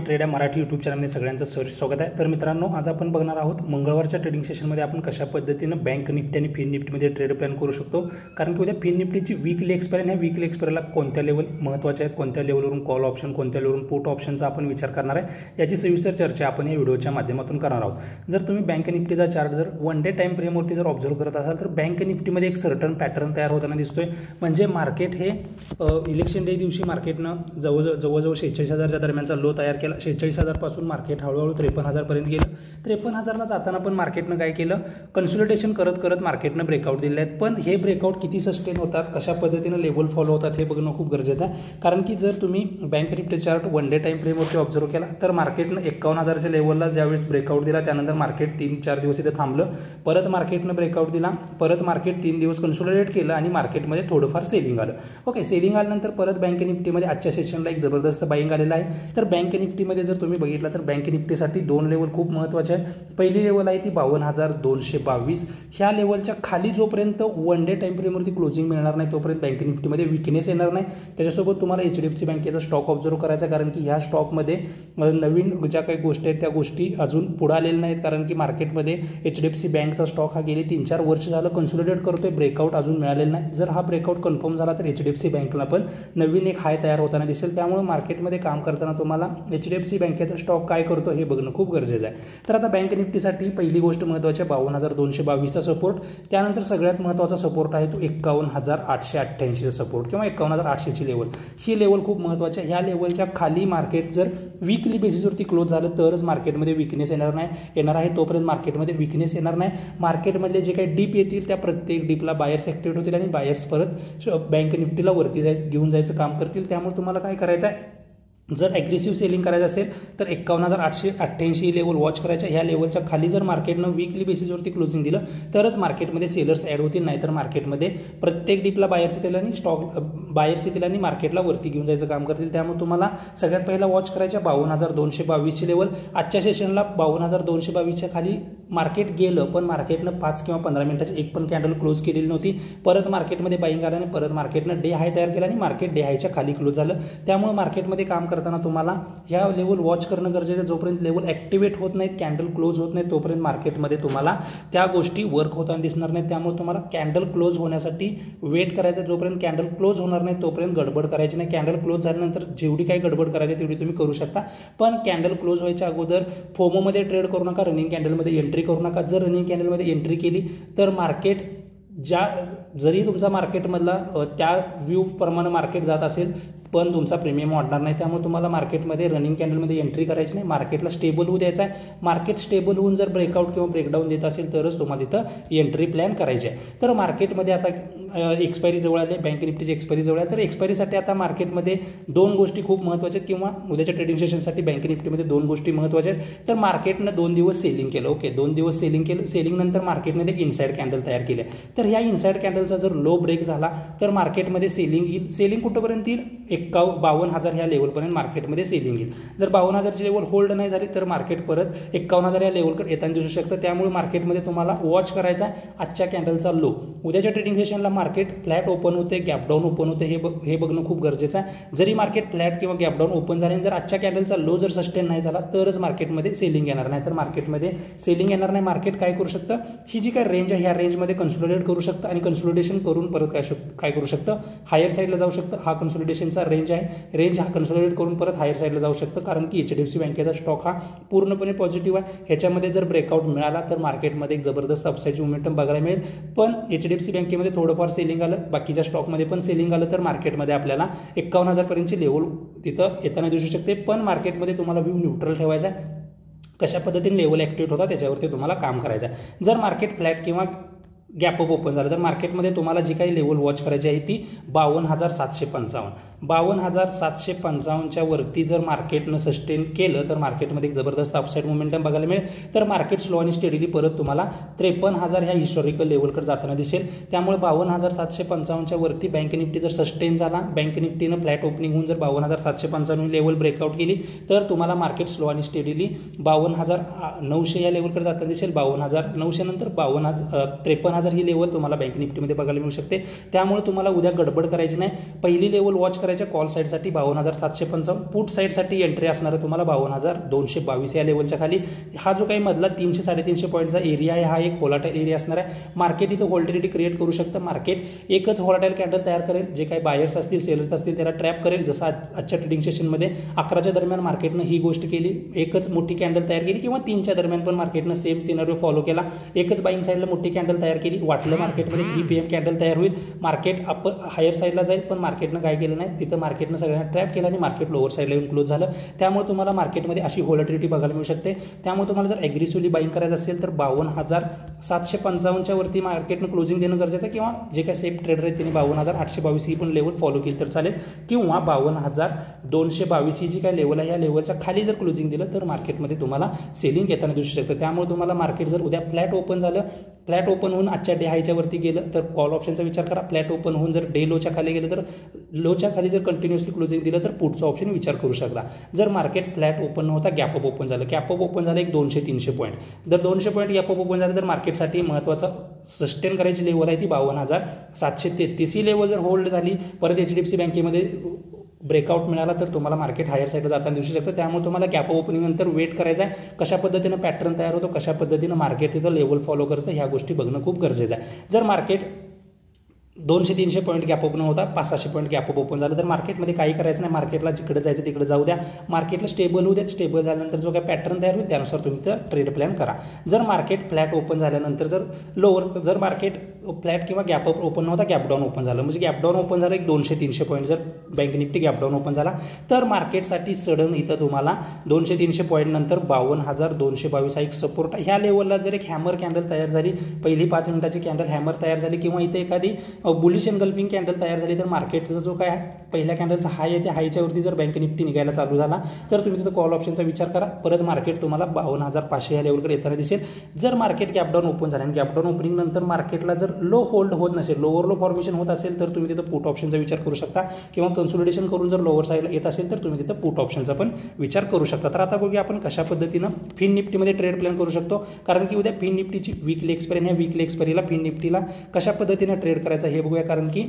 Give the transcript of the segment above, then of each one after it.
Trade या Marathi YouTube चॅनलमध्ये सगळ्यांचं स्वागत आहे। तर मित्रांनो, आज आपण बघणार आहोत मंगळवारच्या ट्रेडिंग सेशनमध्ये आपण कशा पद्धतीनं बँक निफ्टी आणि फिन निफ्टीमध्ये ट्रेड प्लॅन करू शकतो। कारण की उद्या फिन निफ्टीची वीकली एक्सपायरी आहे, वीकली एक्सपायरीला कोणत्या लेवल महत्त्वाचे आहेत, कोणत्या लेवलवरून कॉल ऑप्शन, कोणत्या लेवलवरून पुट ऑप्शनचा आपण विचार करणार आहे, याची सविस्तर चर्चा आपण या व्हिडिओच्या माध्यमातून करणार आहोत। जर तुम्ही बँक निफ्टीचा चार्ट जर वन डे टाइम फ्रेमवरती जर ऑब्झर्व करत असाल तर बँक निफ्टीमध्ये एक सर्टन पॅटर्न तयार होताना दिसतोय। म्हणजे मार्केट हे इलेक्शन डे दिवशी मार्केटनं जवळजवळ 46,000च्या दरम्यानचा लो तयार केला। 46,000 पासून मार्केट हळूहळू 53,000 पर्यंत गेलं। 53,000ला जाताना पण मार्केटनं काय केलं, कन्सोलिडेशन करत करत मार्केटनं ब्रेकआउट दिले आहेत। पण हे ब्रेकआउट किती सस्टेन होतात, कशा पद्धतीनं लेवल फॉलो होतात हे बघणं खूप गरजेचं आहे। कारण की जर तुम्ही bank Nifty chart one day time फ्रेमवरती ऑब्झर्व केला तर मार्केटनं 51,000च्या लेवलला ज्यावेळेस ब्रेकआउट दिला त्यानंतर मार्केट 3-4 दिवस इथे थांबलं, परत मार्केटनं ब्रेकआउट दिला, परत मार्केट 3 दिवस कन्सोलिडेट केलं आणि मार्केटमध्ये थोडंफार सेलिंग आलं। ओके, सेलिंग आल्यानंतर परत बँक निफ्टीमध्ये आजच्या सेशनला एक जबरदस्त बाईंग आलेला आहे। तर बँक निफ्टीमध्ये जर तुम्ही बघितलं तर बँक निफ्टीसाठी दोन लेवल खूप महत्त्वाचे आहेत। पहिली लेवल आहे ती 52,222। ह्या लेवलच्या खाली जोपर्यंत वन डे टाइम फ्रेमवरती क्लोजिंग मिळणार नाही तोपर्यंत बँक निफ्टीमध्ये विकनेस येणार नाही। त्याच्यासोबत तुम्हाला HDFC बँकेचा स्टॉक ऑब्झर्व करायचा, कारण की ह्या स्टॉकमध्ये नवीन ज्या काही गोष्टी आहेत त्या गोष्टी अजून पुढे आलेल्या नाहीत। कारण की मार्केटमध्ये HDFC बँकचा स्टॉक हा गेली 3-4 वर्ष झालं कन्सोलिडेट करतोय, ब्रेकआउट अजून मिळालेला नाही। जर हा ब्रेकआउट कन्फर्म झाला तर HDFC बँकला पण नवीन एक हाय तयार होताना दिसेल। त्यामुळे मार्केटमध्ये काम करताना तुम्हाला HDFC बँकेचा स्टॉक काय करतो हे बघणं खूप गरजेचं आहे। तर आता बँक निफ्टीसाठी पहिली गोष्ट महत्त्वाची आहे 52,222चा सपोर्ट। त्यानंतर सगळ्यात महत्त्वाचा सपोर्ट आहे तो 51,888चा सपोर्ट किंवा 51,800ची लेवल। ही लेवल खूप महत्त्वाची आहे। ह्या लेवलच्या खाली मार्केट जर वीकली बेसिसवरती क्लोज झालं तरच मार्केटमध्ये विकनेस येणार आहे। तोपर्यंत मार्केटमध्ये विकनेस येणार नाही। मार्केटमधले जे काही डीप येतील त्या प्रत्येक डीपला बायर्स ॲक्टिवेट होतील आणि बायर्स परत बँक निफ्टीला वरती घेऊन जायचं काम करतील। त्यामुळे तुम्हाला काय करायचं आहे, जर ॲग्रेसिव्ह सेलिंग करायचं असेल तर 51,888 लेवल वॉच करायच्या। ह्या लेवलच्या खाली जर मार्केटनं वीकली बेसिसवरती क्लोजिंग दिलं तरच मार्केटमध्ये सेलर्स ॲड होतील, नाहीतर मार्केटमध्ये प्रत्येक डीपला बायर्स येतील आणि बायर्स येतील आणि मार्केटला वरती घेऊन जायचं काम करतील। त्यामुळे तुम्हाला सगळ्यात पहिला वॉच करायच्या 52,222ची लेवल। आजच्या सेशनला 52,222च्या खाली मार्केट गेलं, पण मार्केटनं 5 किंवा 15 मिनिटाची एक पण कॅन्डल क्लोज केलेली नव्हती। परत मार्केटमध्ये बाईंग आलं आणि परत मार्केटनं डे हाय तयार केला आणि मार्केट डे हायच्या खाली क्लोज झालं। त्यामुळे मार्केटमध्ये काम करताना तुम्हाला ह्या लेवल वॉच करणं गरजेचं आहे। जोपर्यंत लेवल ॲक्टिवेट होत नाहीत, कॅन्डल क्लोज होत नाही, तोपर्यंत मार्केटमध्ये तुम्हाला त्या गोष्टी वर्क होताना दिसणार नाहीत। त्यामुळे तुम्हाला कॅन्डल क्लोज होण्यासाठी वेट करायचं। जोपर्यंत कॅन्डल क्लोज होणार नाही तोपर्यंत गडबड करायची नाही। कॅन्डल क्लोज झाल्यानंतर जेवढी काही गडबड करायची तेवढी तुम्ही करू शकता, पण कॅन्डल क्लोज व्हायच्या अगोदर फोमोमध्ये ट्रेड करू नका, रनिंग कॅन्डलमध्ये एंट्री करू नका। जर रनिंग कॅन्डलमध्ये एंट्री केली तर मार्केट जरी तुमचा मार्केटमधला त्या व्ह्यू प्रमाणे मार्केट जात असेल पण तुमचा प्रीमियम वाढणार नाही। त्यामुळे तुम्हाला मार्केटमध्ये रनिंग कॅन्डलमध्ये एंट्री करायची नाही, मार्केटला स्टेबल होऊ द्यायचं आहे। मार्केट स्टेबल होऊन जर ब्रेकआउट किंवा ब्रेकडाऊन देत असेल तरच तुम्हाला तिथं एंट्री प्लॅन करायची आहे। तर मार्केटमध्ये आता एक्सपायरी जवळ आली, बँक निफ्टीची एक्सपायरी जवळ आहे। तर एक्सपायरीसाठी आता मार्केटमध्ये दोन गोष्टी खूप महत्त्वाच्या आहेत किंवा उद्याच्या ट्रेडिंग सेशनसाठी बँक निफ्टीमध्ये दोन गोष्टी महत्त्वाच्या आहेत। तर मार्केटनं 2 दिवस सेलिंग केलं, ओके, 2 दिवस सेलिंग केलं। सेलिंग नंतर मार्केटमध्ये इनसाइड कॅन्डल तयार केले। तर ह्या इनसाइड कॅन्डलचा जर लो ब्रेक झाला तर मार्केटमध्ये सेलिंग येईल। सेलिंग कुठंपर्यंत येईल, 52,000 ह्या लेवलपर्यंत मार्केटमध्ये सेलिंग येईल। जर 52,000ची लेवल होल्ड नाही झाली तर मार्केट परत 51,000 या लेवलकडे येताना दिसू शकतं। त्यामुळे मार्केटमध्ये तुम्हाला वॉच करायचा आजच्या कॅन्डलचा लो। उद्याच्या ट्रेडिंग सेशनला मार्केट फ्लॅट ओपन होते, गॅपडाऊन ओपन होते हे बघणं खूप गरजेचं आहे। जरी मार्केट फ्लॅट किंवा गॅपडाऊन ओपन झाले, जर आजच्या कॅन्डलचा लो जर सस्टेन नाही झाला तरच मार्केटमध्ये सेलिंग येणार नाही, तर मार्केटमध्ये सेलिंग येणार नाही। मार्केट काय करू शकतं, ही जी काय रेंज आहे ह्या रेंजमध्ये कन्सोलिडेट करू शकतं आणि कन्सोलिडेशन करून परत काय करू शकतं, हायर साईडला जाऊ शकतं। हा कन्सोलिडेशनचा रेंज आहे, रेंज हा कन्सोलिडेट करून परत हायर साईडला जाऊ शकतं। कारण की HDFC बँकेचा स्टॉक हा पूर्णपणे पॉझिटिव्ह आहे। ह्याच्यामध्ये जर ब्रेकआउट मिळाला तर मार्केटमध्ये एक जबरदस्त अपसाईडची मोमेंटम बघायला मिळेल। पण HDFC बँकेमध्ये थोडंफार सेलिंग आलं, बाकीच्या स्टॉकमध्ये पण सेलिंग आलं तर मार्केटमध्ये आपल्याला 51,000 पर्यंतची लेवल तिथं येताना दिसू शकते। पण मार्केटमध्ये तुम्हाला व्ह्यू न्यूट्रल ठेवायचा आहे, कशा पद्धतीने लेवल ॲक्टिवेट होता त्याच्यावरती तुम्हाला काम करायचं आहे। जर मार्केट फ्लॅट किंवा गॅपअप ओपन झालं तर मार्केटमध्ये तुम्हाला जी काही लेवल वॉच करायची आहे ती 52,755। 52,755च्या वरती जर मार्केटनं सस्टेन केलं तर मार्केटमध्ये एक जबरदस्त अपसाईड मोमेंटम बघायला मिळेल। तर मार्केट स्लो आणि स्टेडीली परत तुम्हाला 53,000 ह्या हिस्टॉरिकल लेवलकडे जाताना दिसेल। त्यामुळे 52,755च्या वरती बँक निफ्टी जर सस्टेन झाला, बँक निफ्टीनं फ्लॅट ओपनिंग होऊन जर 52,755 लेवल ब्रेकआउट केली तर तुम्हाला मार्केट स्लो आणि स्टेडीली 52,900 या लेवलकडे जाताना दिसेल। 52,900 नंतर 53,000 ही लेवल तुम्हाला बँक निफ्टीमध्ये बघायला मिळू शकते। त्यामुळे तुम्हाला उद्या गडबड करायची नाही, पहिली लेवल वॉच करायची करायचे कॉल साईडसाठी 52,755, पुट साईडसाठी एंट्री असणार आहे तुम्हाला 52,222 या लेवलच्या खाली. हा जो काही मधला 300-350 पॉईंटचा एरिया आहे हा एक व्होलाटाईल एरिया असणार आहे. मार्केट इथं व्होल्टिलिटी क्रिएट करू शकतं. मार्केट एकच व्होलाटाईल कॅन्डल तयार करेल, जे काही बायर्स असतील सेलर्स असतील त्याला ट्रॅप करेल. जसं आजच्या ट्रेडिंग सेशनमध्ये 11च्या दरम्यान मार्केटनं ही गोष्ट केली, एकच मोठी कॅन्डल तयार केली, किंवा 3च्या दरम्यान पण मार्केटनं सेम सिनारिओ फॉलो केला, एकच बाईंग साईडला मोठी कॅन्डल तयार केली. वाटलं मार्केटमध्ये 3 PM कॅन्डल तयार होईल, मार्केट हायर साईडला जाईल, पण मार्केटनं काय केलं नाही, तिथं मार्केटनं सगळ्यांना ट्रॅप केलं आणि मार्केट लोअर साईडला येऊन क्लोज झालं. त्यामुळे तुम्हाला मार्केटमध्ये अशी व्होलॅटिलिटी बघायला मिळू शकते. त्यामुळे तुम्हाला जर ॲग्रेसिव्हली बाईंग करायचं असेल तर 52,755च्या वरती मार्केटनं क्लोजिंग देणं गरजेचं आहे, किंवा जे काही सेफ ट्रेडर आहेत त्यांनी 52,822 ही पण लेवल फॉलो केली तर चालेल, किंवा 52,222 ही जी काही लेवल आहे या लेवलच्या खाली जर क्लोजिंग दिलं तर मार्केटमध्ये तुम्हाला सेलिंग येताना दिसू शकतं. त्यामुळे तुम्हाला मार्केट जर उद्या फ्लॅट ओपन झालं, फ्लॅट ओपन होऊन आजच्या डे हायच्या वरती गेलं तर कॉल ऑप्शनचा विचार करा. फ्लॅट ओपन होऊन जर डे लोच्या खाली गेलं तर लोच्या खाली जर कंटिन्युअसली क्लोजिंग दिलं तर पुढचा ऑप्शन विचार करू शकता. जर मार्केट फ्लॅट ओपन नव्हता, गॅप अप ओपन झालं, गॅप अप ओपन झालं एक 200-300 पॉईंट, जर 200 पॉईंट गॅप अप ओपन झालं तर मार्केटसाठी महत्त्वाचा सस्टेन करायची लेवल आहे ती 52,733 ही लेवल जर होल्ड झाली, परत HDFC बँकेमध्ये ब्रेकआउट मिळाला तर तुम्हाला मार्केट हायर साईडला जाताना दिसू शकतं. त्यामुळे तुम्हाला गॅप ओपनिंग नंतर वेट करायचा आहे, कशा पद्धतीनं पॅटर्न तयार होतो, कशा पद्धतीनं मार्केट तिथं लेवल फॉलो करतं, ह्या गोष्टी बघणं खूप गरजेचं आहे. जर मार्केट 200-300 पॉईंट गॅप ओपन होता, 500-600 पॉईंट गॅप अप ओपन झालं तर मार्केटमध्ये काही करायचं नाही. मार्केटला जिकडे जायचं तिकडे जाऊ द्या, मार्केटला स्टेबल होऊ द्या. स्टेबल झाल्यानंतर जो काही पॅटर्न तयार होईल त्यानुसार तुम्ही ट्रेड प्लॅन करा. जर मार्केट फ्लॅट ओपन झाल्यानंतर जर मार्केट फ्लॅट किंवा गॅप अप ओपन नव्हता, गॅप डाऊन ओपन झालं, म्हणजे गॅप डाऊन ओपन झालं एक 200-300 पॉईंट, जर bank Nifty gap down open झाला तर मार्केटसाठी सडन इथं तुम्हाला 200-300 पॉईंट नंतर 52,222 हा एक सपोर्ट. ह्या लेवलला जर एक हॅमर कॅन्डल तयार झाली, पहिली 5 मिनिटाची कॅन्डल हॅमर तयार झाली, किंवा इथे एखादी बुलिश एनगल्फिंग कॅन्डल तयार झाली तर मार्केटचा जो काय पहिल्या कॅन्डलचा हाय आहे त्या हायच्यावरती जर बँक निफ्टी निघायला चालू झाला तर तुम्ही तिथं कॉल ऑप्शनचा विचार करा. परत मार्केट तुम्हाला 52,500 या लेवलकडे येताना दिसेल. जर मार्केट गॅप डाऊन ओपन झालं आणि गॅप डाऊन ओपनिंग नंतर मार्केटला जर लो होल्ड होत नसेल, लोअर लो फॉर्मेशन होत असेल तर तुम्ही तिथं पुट ऑप्शनचा विचार करू शकता, किंवा कन्सोलिडेशन करून जर लोअर साईडला येत असेल तर तुम्ही तिथं पुट ऑप्शनचा पण विचार करू शकता. तर आता बघूया आपण कशा पद्धतीनं फिन निफ्टीमध्ये ट्रेड प्लॅन करू शकतो, कारण की उद्या फिन निफ्टीची वीकली एक्सपायरी, ह्या वीकली एक्सपायरीला फिन निफ्टीला कशा पद्धतीनं ट्रेड करायचा हे बघूया. कारण की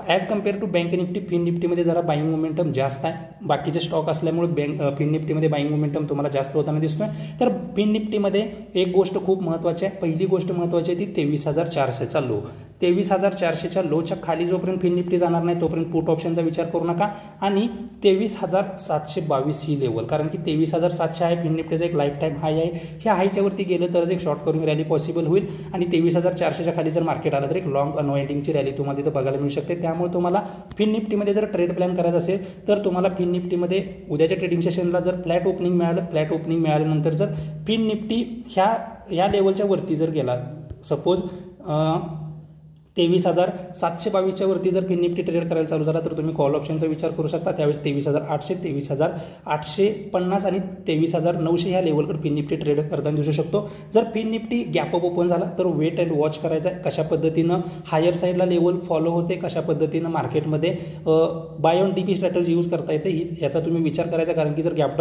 as compared to bank Nifty, fin निफ्टीमध्ये जरा बाईंग मोमेंटम जास्त आहे. बाकीचे स्टॉक असल्यामुळे फिन निफ्टीमध्ये बाईंग मोमेंटम तुम्हाला जास्त होताना दिसतोय. तर फिन निफ्टीमध्ये एक गोष्ट खूप महत्त्वाची आहे, पहिली गोष्ट महत्त्वाची आहे ती 23,400चा लो. 23,400च्या लोच्या खाली जोपर्यंत फिन निफ्टी जाणार नाही तोपर्यंत पुट ऑप्शनचा विचार करू नका. आणि 23,722 ही लेवल, कारण की 23,700 आहे फिन निफ्टीचा एक लाईफ टाईम हाय आहे. ह्या हायच्या वरती गेलं तरच एक शॉर्ट कव्हरिंग रॅली पॉसिबल होईल, आणि 23,400च्या खाली जर मार्केट आलं तर एक लॉंग अनवाइंडिंगची रॅली तुम्हाला तिथं बघायला मिळू शकते. त्यामुळे तुम्हाला फिन निफ्टीमध्ये जर ट्रेड प्लॅन करायचा असेल तर तुम्हाला फिन निफ्टीमध्ये उद्याच्या ट्रेडिंग सेशनला जर फ्लॅट ओपनिंग मिळालं, फ्लॅट ओपनिंग मिळाल्यानंतर जर फिन निफ्टी ह्या लेवलच्या वरती जर गेला, सपोज 23,722च्या वरती जर फिन निफ्टी ट्रेड करायला चालू झाला तर तुम्ही कॉल ऑप्शनचा विचार करू शकता. त्यावेळेस 23,800, 23,850 आणि 23,900 ह्या लेवलकडे फिन निफ्टी ट्रेड करताना दिसू शकतो. जर fin Nifty gap up open झाला तर वेट अँड वॉच करायचा आहे, कशा पद्धतीनं हायर साईडला लेवल फॉलो होते, कशा पद्धतीनं मार्केटमध्ये buy on dip strategy use करता येते याचा तुम्ही विचार करायचा. कारण की जर गॅप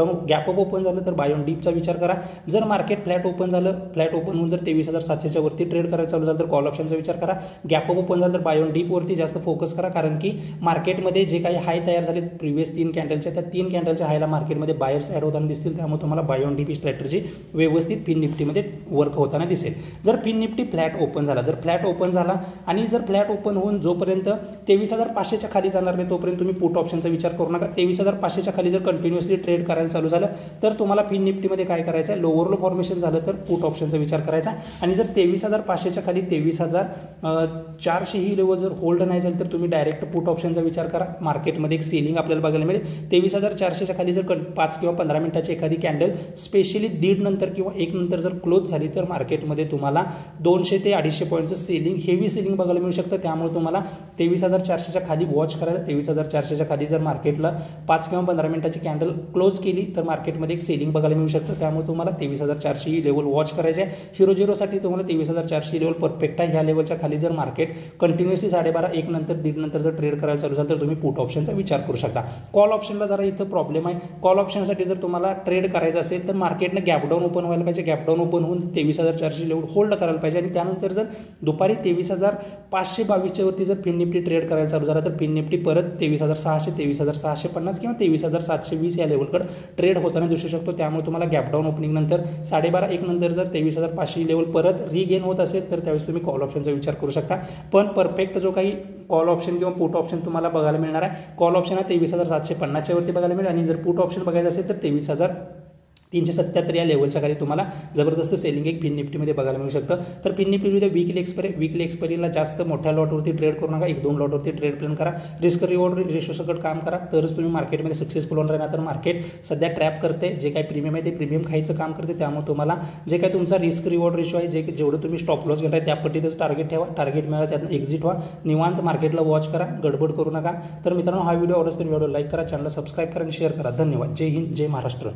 अप ओपन झालं तर बाय ऑन डीपचा विचार करा. जर मार्केट फ्लॅट ओपन झालं, फ्लॅट ओपन होऊन जर 23,700च्या वरती ट्रेड करायला चालू झालं तर कॉल ऑप्शनचा विचार करा. गॅप अप ओपन झालं तर बाय ऑन डीपवरती जास्त फोकस करा, कारण की मार्केटमध्ये जे काही हाय तयार झाले प्रिव्हियस 3 कॅन्डलच्या, त्या 3 कॅन्डलच्या हायला मार्केटमध्ये बायर्स ॲड होताना दिसतील. त्यामुळे तुम्हाला बाय ऑन डीप स्ट्रॅटेजी व्यवस्थित फिन निफ्टीमध्ये वर्क होताना दिसेल. जर फिन निफ्टी फ्लॅट ओपन झाला, जर फ्लॅट ओपन झाला आणि जर फ्लॅट ओपन होऊन जोपर्यंत 23,500च्या खाली जाणार नाही तोपर्यंत तुम्ही पुट ऑप्शनचा विचार करू नका. 23,500च्या खाली जर कंटिन्युअसली ट्रेड करायला चालू झालं तर तुम्हाला फिन निफ्टीमध्ये काय करायचं आहे, लोअर लो फॉर्मेशन झालं तर पुट ऑप्शनचा विचार करायचा. आणि जर 23,500च्या खाली 23,400 ही लेवल जर होल्ड नाही झाली तर तुम्ही डायरेक्ट पुट ऑप्शनचा विचार करा. मार्केटमध्ये एक सेलिंग आपल्याला बघायला मिळेल. 23,400च्या खाली जर 5 किंवा 15 मिनिटाची एखादी कॅन्डल स्पेशली 1.5 नंतर किंवा 1 नंतर जर क्लोज झाली तर मार्केटमध्ये तुम्हाला 200 ते 250 पॉईंटचं सेलिंग, हेवी सेलिंग बघायला मिळू शकतं. त्यामुळे तुम्हाला 23,400च्या खाली वॉच करायचं. 23,400च्या खाली जर मार्केटला 5 किंवा 15 मिनिटाची कॅन्डल क्लोज केली तर मार्केटमध्ये एक सेलिंग बघायला मिळू शकतं. त्यामुळे तुम्हाला 23,400 ही लेवल वॉच करायचे आहे. 0-0साठी तुम्हाला 23,400 ही लेवल परफेक्ट आहे. ह्या लेवलच्या खाली जर मार्केट मार्केट कंटिन्युअसली 12:30-1 नंतर 1:30 नंतर जर ट्रेड करायला चालू झालं तर तुम्ही पुट ऑप्शनचा विचार करू शकता. कॉल ऑप्शनला जरा इथं प्रॉब्लेम आहे. कॉल ऑप्शनसाठी जर तुम्हाला ट्रेड करायचं असेल तर मार्केटनं गॅपडाऊन ओपन व्हायला पाहिजे. गॅपडाऊन ओपन होऊन 23,400 लेवल होल्ड करायला पाहिजे आणि त्यानंतर जर दुपारी 23,522 वरती जर फिन निफ्टी ट्रेड करायला चालू झाला तर फिन निफ्टी परत 23,600, 23,650 किंवा 23,720 या लेवलकडे ट्रेड होताना दिसू शकतो. त्यामुळे तुम्हाला गॅपडाऊन ओपनिंग नंतर 12:30-1 नंतर जर 23,500 लेवल परत रिगेन होत असेल तर त्यावेळेस तुम्ही कॉल ऑप्शनचा विचार करू शकता. पण परफेक्ट जो काही कॉल ऑप्शन किंवा पुट ऑप्शन तुम्हाला बघायला मिळणार आहे, कॉल ऑप्शन हा 23,750 वरती बघायला मिळेल आणि जर पुट ऑप्शन बघायचं असेल तर 23,377 या लेवलच्या खाली तुम्हाला जबरदस्त सेलिंग एक फिन निफ्टीमध्ये बघायला मिळू शकतं. तर फिन निफ्टी उद्या वीकली एक्सपायरीला जास्त मोठ्या लॉटवरती ट्रेड करू नका. 1-2 लॉटवरती ट्रेड प्लॅन करा. रिस्क रिवॉर्ड रेशोसकट काम करा तरच तुम्ही मार्केटमध्ये सक्सेसफुल होणार आहे. तर मार्केट सध्या ट्रॅप करते. जे काही प्रीमियम आहे ते प्रीमियम खायचं काम करते. त्यामुळे तुम्हाला जे काही तुमचा रिस्क रिवॉर्ड रेशो आहे, जेवढं तुम्ही स्टॉप लॉस घेणार आहे त्या पट्टीतच टार्गेट ठेवा. टार्गेट मिळालं त्यातून एक्झिट व्हा. निवांत मार्केटला वॉच करा. गडबड करू नका. तर मित्रांनो, हा व्हिडिओ आवडला तर व्हिडिओ लाईक करा, चॅनलला सबस्क्राईब करा आणि शेअर करा. धन्यवाद. जय हिंद, जय महाराष्ट्र.